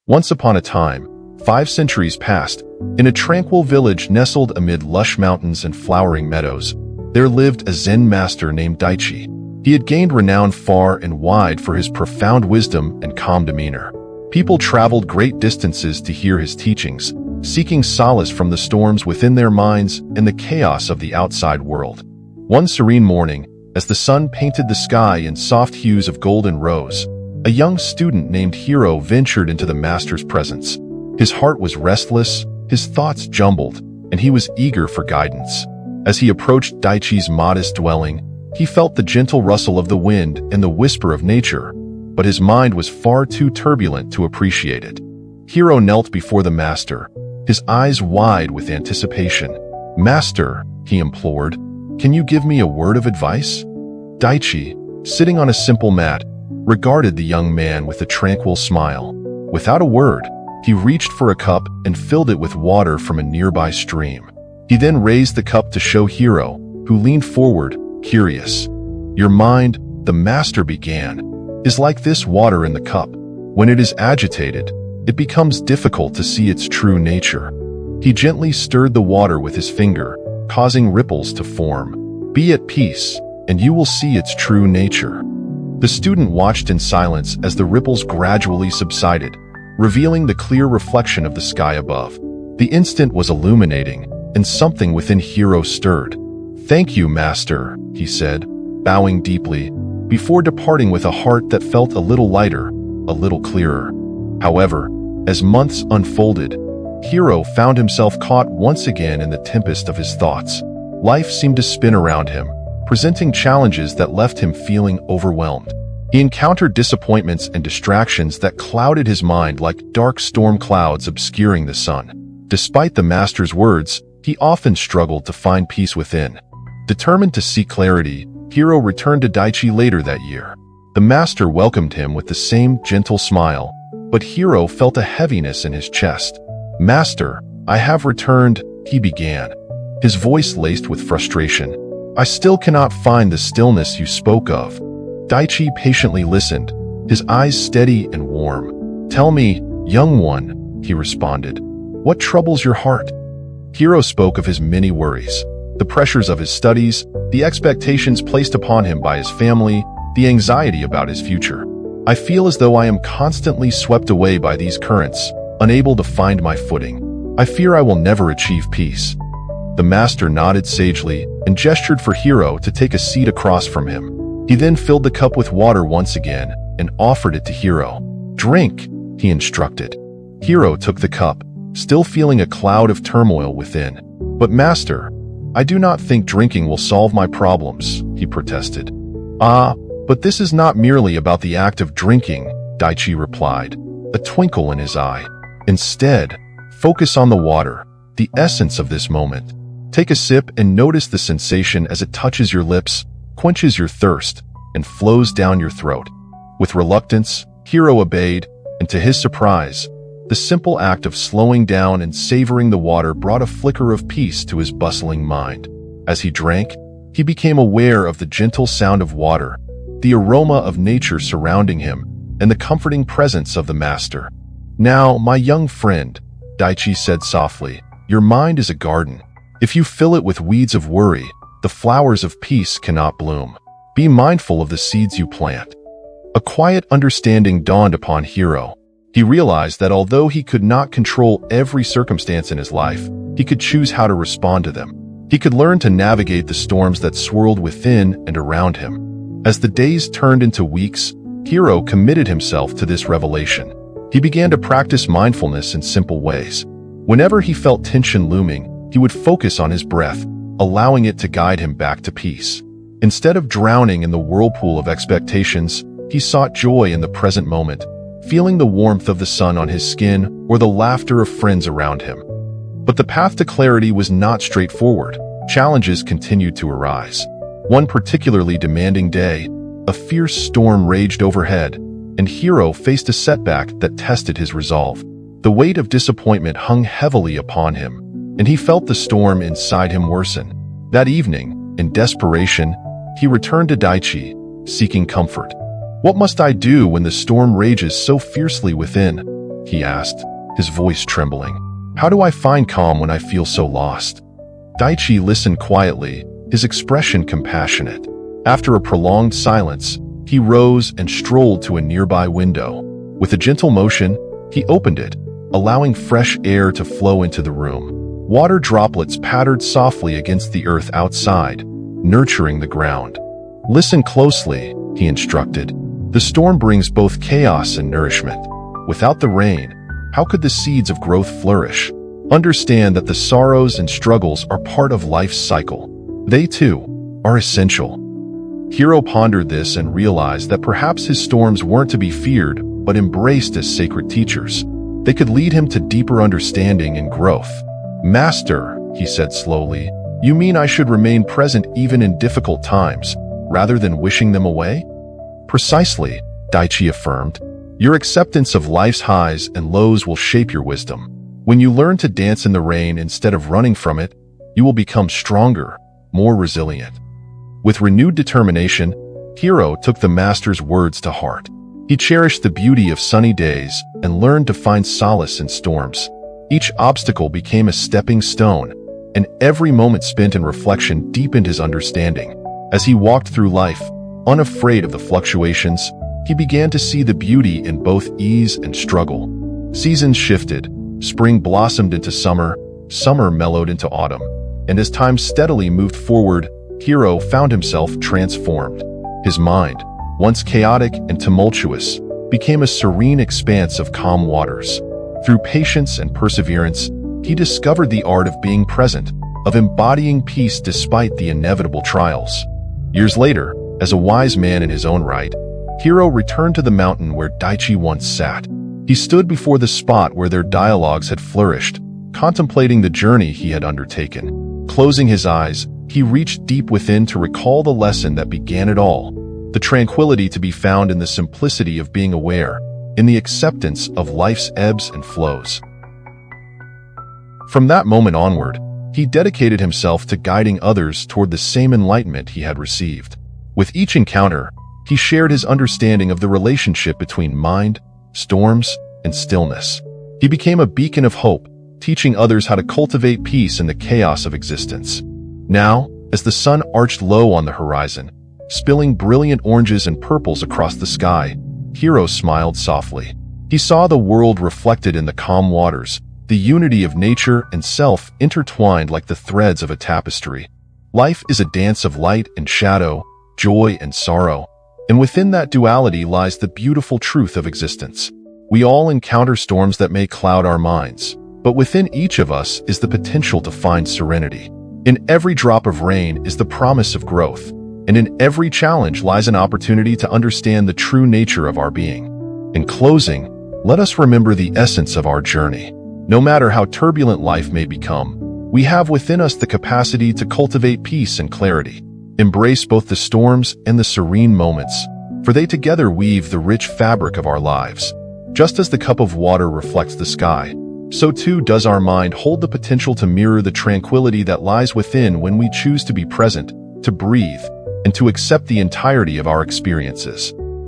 Once upon a time, 5 centuries passed, in a tranquil village nestled amid lush mountains and flowering meadows, there lived a Zen master named Daichi. He had gained renown far and wide for his profound wisdom and calm demeanor. People traveled great distances to hear his teachings, seeking solace from the storms within their minds and the chaos of the outside world. One serene morning, as the sun painted the sky in soft hues of gold and rose, a young student named Hiro ventured into the master's presence. His heart was restless, his thoughts jumbled, and he was eager for guidance. As he approached Daichi's modest dwelling, he felt the gentle rustle of the wind and the whisper of nature, but his mind was far too turbulent to appreciate it. Hiro knelt before the master, his eyes wide with anticipation. "Master," he implored, "can you give me a word of advice?" Daichi, sitting on a simple mat, regarded the young man with a tranquil smile. Without a word, he reached for a cup and filled it with water from a nearby stream. He then raised the cup to show Hiro, who leaned forward, curious. "Your mind," the master began, "is like this water in the cup. When it is agitated, it becomes difficult to see its true nature." He gently stirred the water with his finger, causing ripples to form. "Be at peace, and you will see its true nature." The student watched in silence as the ripples gradually subsided, revealing the clear reflection of the sky above. The instant was illuminating, and something within Hiro stirred. "Thank you, master," he said, bowing deeply, before departing with a heart that felt a little lighter, a little clearer. However, as months unfolded, Hiro found himself caught once again in the tempest of his thoughts. Life seemed to spin around him, presenting challenges that left him feeling overwhelmed. He encountered disappointments and distractions that clouded his mind like dark storm clouds obscuring the sun. Despite the master's words, he often struggled to find peace within. Determined to seek clarity, Hiro returned to Daichi later that year. The master welcomed him with the same gentle smile, but Hiro felt a heaviness in his chest. "Master, I have returned," he began, his voice laced with frustration. "I still cannot find the stillness you spoke of." Daichi patiently listened, his eyes steady and warm. "Tell me, young one," he responded, "what troubles your heart?" Hiro spoke of his many worries, the pressures of his studies, the expectations placed upon him by his family, the anxiety about his future. "I feel as though I am constantly swept away by these currents, unable to find my footing. I fear I will never achieve peace." The master nodded sagely and gestured for Hiro to take a seat across from him. He then filled the cup with water once again and offered it to Hiro. "Drink," he instructed. Hiro took the cup, still feeling a cloud of turmoil within. "But master, I do not think drinking will solve my problems," he protested. But this is not merely about the act of drinking," Daichi replied, a twinkle in his eye. "Instead, focus on the water, the essence of this moment. Take a sip and notice the sensation as it touches your lips, quenches your thirst, and flows down your throat." With reluctance, Hiro obeyed, and to his surprise, the simple act of slowing down and savoring the water brought a flicker of peace to his bustling mind. As he drank, he became aware of the gentle sound of water, the aroma of nature surrounding him, and the comforting presence of the master. "Now, my young friend," Daichi said softly, "your mind is a garden. If you fill it with weeds of worry, the flowers of peace cannot bloom. Be mindful of the seeds you plant." A quiet understanding dawned upon Hiro. He realized that although he could not control every circumstance in his life, he could choose how to respond to them. He could learn to navigate the storms that swirled within and around him. As the days turned into weeks, Hiro committed himself to this revelation. He began to practice mindfulness in simple ways. Whenever he felt tension looming, he would focus on his breath, allowing it to guide him back to peace. Instead of drowning in the whirlpool of expectations, he sought joy in the present moment, feeling the warmth of the sun on his skin or the laughter of friends around him. But the path to clarity was not straightforward. Challenges continued to arise. One particularly demanding day, a fierce storm raged overhead, and Hiro faced a setback that tested his resolve. The weight of disappointment hung heavily upon him, and he felt the storm inside him worsen. That evening, in desperation, he returned to Daichi, seeking comfort. "What must I do when the storm rages so fiercely within?" he asked, his voice trembling. How do I find calm when I feel so lost? Daichi listened quietly, his expression compassionate. After a prolonged silence, he rose and strolled to a nearby window. With a gentle motion, he opened it, allowing fresh air to flow into the room. Water droplets pattered softly against the earth outside, nurturing the ground. Listen closely, he instructed. The storm brings both chaos and nourishment. Without the rain, how could the seeds of growth flourish? Understand that the sorrows and struggles are part of life's cycle. They, too, are essential. Hiro pondered this and realized that perhaps his storms weren't to be feared, but embraced as sacred teachers. They could lead him to deeper understanding and growth. Master, he said slowly, you mean I should remain present even in difficult times, rather than wishing them away? Precisely, Daichi affirmed. Your acceptance of life's highs and lows will shape your wisdom. When you learn to dance in the rain instead of running from it, you will become stronger, more resilient. With renewed determination, Hiro took the master's words to heart. He cherished the beauty of sunny days and learned to find solace in storms. Each obstacle became a stepping stone, and every moment spent in reflection deepened his understanding. As he walked through life, unafraid of the fluctuations, he began to see the beauty in both ease and struggle. Seasons shifted, spring blossomed into summer, summer mellowed into autumn, and as time steadily moved forward, Hiro found himself transformed. His mind, once chaotic and tumultuous, became a serene expanse of calm waters. Through patience and perseverance, he discovered the art of being present, of embodying peace despite the inevitable trials. Years later, as a wise man in his own right, Hiro returned to the mountain where Daichi once sat. He stood before the spot where their dialogues had flourished, contemplating the journey he had undertaken. Closing his eyes, he reached deep within to recall the lesson that began it all, the tranquility to be found in the simplicity of being aware, in the acceptance of life's ebbs and flows. From that moment onward, he dedicated himself to guiding others toward the same enlightenment he had received. With each encounter, he shared his understanding of the relationship between mind, storms, and stillness. He became a beacon of hope, teaching others how to cultivate peace in the chaos of existence. Now, as the sun arched low on the horizon, spilling brilliant oranges and purples across the sky, Hiro smiled softly. He saw the world reflected in the calm waters, the unity of nature and self intertwined like the threads of a tapestry. Life is a dance of light and shadow, joy and sorrow, and within that duality lies the beautiful truth of existence. We all encounter storms that may cloud our minds, but within each of us is the potential to find serenity. In every drop of rain is the promise of growth, and in every challenge lies an opportunity to understand the true nature of our being. In closing, let us remember the essence of our journey. No matter how turbulent life may become, we have within us the capacity to cultivate peace and clarity. Embrace both the storms and the serene moments, for they together weave the rich fabric of our lives. Just as the cup of water reflects the sky, so too does our mind hold the potential to mirror the tranquility that lies within when we choose to be present, to breathe, and to accept the entirety of our experiences.